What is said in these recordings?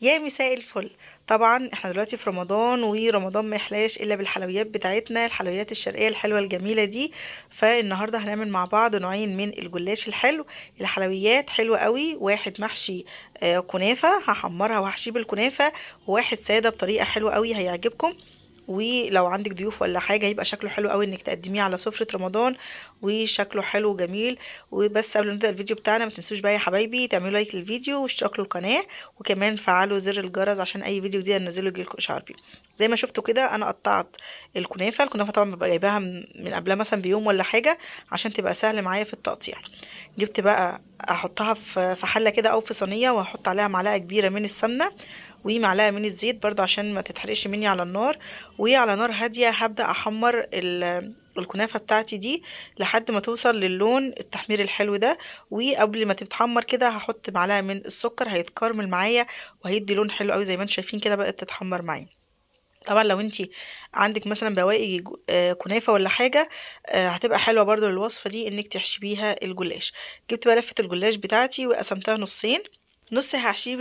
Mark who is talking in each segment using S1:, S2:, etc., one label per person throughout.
S1: يا مساء الفل. طبعا احنا دلوقتي في رمضان، ورمضان ما يحلاش الا بالحلويات بتاعتنا، الحلويات الشرقيه الحلوه الجميله دي. فالنهارده هنعمل مع بعض نوعين من الجلاش الحلو. الحلويات حلوه قوي، واحد محشي كنافه هحمرها وهحشيه بالكنافه، وواحد ساده بطريقه حلوه قوي هيعجبكم. ولو عندك ضيوف ولا حاجه يبقى شكله حلو قوي انك تقدميه على سفره رمضان، وشكله حلو وجميل. وبس قبل ما نبدا الفيديو بتاعنا ما تنسوش بقى يا حبايبي تعملوا لايك للفيديو واشتركوا القناه، وكمان فعلوا زر الجرس عشان اي فيديو جديد انزله يجيلكوا اشعار بيه. زي ما شفتوا كده انا قطعت الكنافه طبعا ببقى جايباها من قبلها مثلا بيوم ولا حاجه عشان تبقى سهل معايا في التقطيع. جبت بقى احطها في حله كده او في صينيه، وهحط عليها معلقه كبيره من السمنه ومعلقه من الزيت برضه عشان ما تتحرقش مني على النار. وعلى نار هاديه هبدا احمر الكنافه بتاعتي دي لحد ما توصل للون التحمير الحلو ده. وقبل ما تتحمر كده هحط معلقه من السكر هيتكرمل معايا وهيدي لون حلو قوي زي ما انتم شايفين كده بقت تتحمر معايا. طبعا لو انتي عندك مثلا بواقي كنافه ولا حاجه، هتبقى حلوه برضو للوصفه دي انك تحشي بيها الجلاش. جبت بقى لفه الجلاش بتاعتي وقسمتها نصين، نص هحشيه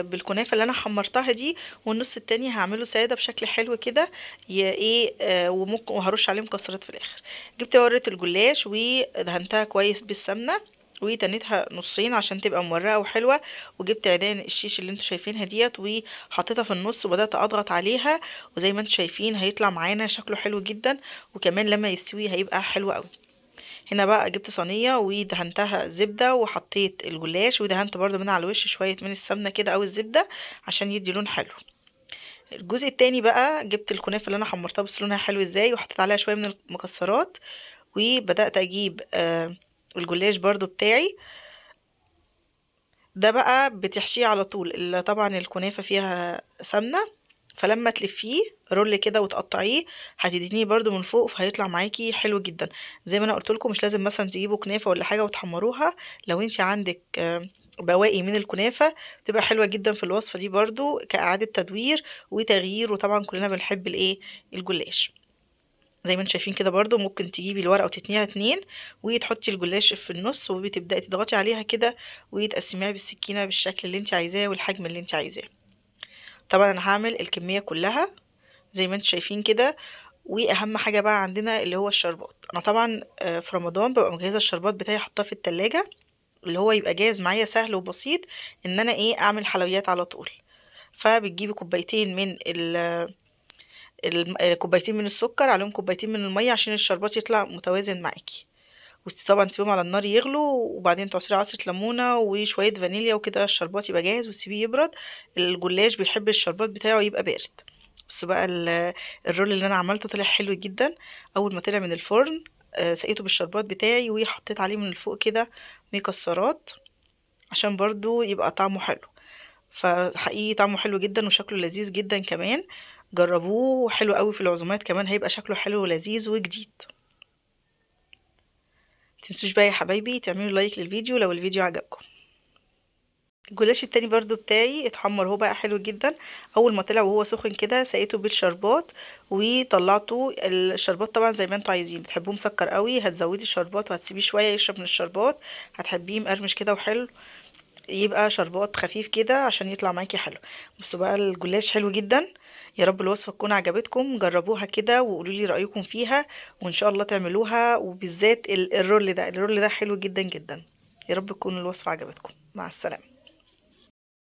S1: بالكنافه اللي انا حمرتها دي، والنص التاني هعمله ساده بشكل حلو كده. ايه وممكن وهرش عليه مكسرات في الاخر. جبت ورقه الجلاش ودهنتها كويس بالسمنه وتنيتها نصين عشان تبقى مورقه وحلوه. وجبت عيدان الشيش اللي انتوا شايفينها ديت وحطيتها في النص وبدات اضغط عليها، وزي ما انتوا شايفين هيطلع معانا شكله حلو جدا، وكمان لما يستوي هيبقى حلو قوي. هنا بقى جبت صينيه ودهنتها زبده وحطيت الجلاش، ودهنت برضو من على الوش شويه من السمنه كده او الزبده عشان يدي لون حلو. الجزء التاني بقى جبت الكنافه اللي انا حمرتها بس لونها حلو ازاي، وحطيت عليها شويه من المكسرات، وبدات اجيب الجلاش برضو بتاعي ده بقى بتحشيه على طول. طبعا الكنافة فيها سمنة، فلما تلفيه رول كده وتقطعيه هتدينيه برضو من فوق فهيطلع معاكي حلو جدا. زي ما انا قلت لكم مش لازم مثلا تجيبوا كنافة ولا حاجة وتحمروها، لو انت عندك بواقي من الكنافة بتبقى حلوة جدا في الوصفة دي برضو كإعادة تدوير وتغيير. وطبعا كلنا بنحب الايه الجلاش. زي ما انتم شايفين كده برضو ممكن تجيبي الورقة وتتنيها اتنين وتحطي الجلاش في النص وبتبدأي تضغطي عليها كده وتقسميها بالسكينة بالشكل اللي انت عايزاه والحجم اللي انت عايزاه. طبعا انا هعمل الكمية كلها زي ما انتم شايفين كده. واهم حاجة بقى عندنا اللي هو الشربات. انا طبعا في رمضان ببقى مجهزة الشربات بتاعي حطاه في التلاجة، اللي هو يبقى جاهز معايا سهل وبسيط ان انا ايه اعمل حلويات على طول. فبتجيبي كوبايتين من كوبايتين من السكر عليهم كوبايتين من المية عشان الشربات يطلع متوازن معاكي. وطبعا تسيبهم على النار يغلوا، وبعدين تعصري عصرة ليمونة وشوية فانيليا وكده الشربات يبقى جاهز وتسيبيه يبرد. الجلاش بيحب الشربات بتاعه يبقى بارد. بس بقى الرول اللي انا عملته طلع حلو جدا. اول ما طلع من الفرن سقيته بالشربات بتاعي وحطيت عليه من الفوق كده مكسرات عشان برضو يبقى طعمه حلو. فحقيقي طعمه حلو جدا وشكله لذيذ جدا كمان. جربوه حلو قوي في العزومات كمان هيبقى شكله حلو ولذيذ وجديد. متنسوش بقى يا حبايبي تعملوا لايك للفيديو لو الفيديو عجبكم. الجلاش التاني برضو بتاعي اتحمر هو بقى حلو جدا. اول ما طلع وهو سخن كده سقيته بالشربات وطلعته. الشربات طبعا زي ما انتوا عايزين، بتحبوه مسكر قوي هتزودي الشربات وهتسيبيه شويه يشرب من الشربات، هتحبيه مقرمش كده وحلو يبقى شربات خفيف كده عشان يطلع معاكي حلو. بصوا بقى الجلاش حلو جدا. يا رب الوصفة تكون عجبتكم، جربوها كده وقولوا لي رأيكم فيها وإن شاء الله تعملوها. وبالذات الرول ده حلو جدا جدا. يا رب تكون الوصفة عجبتكم. مع السلامة.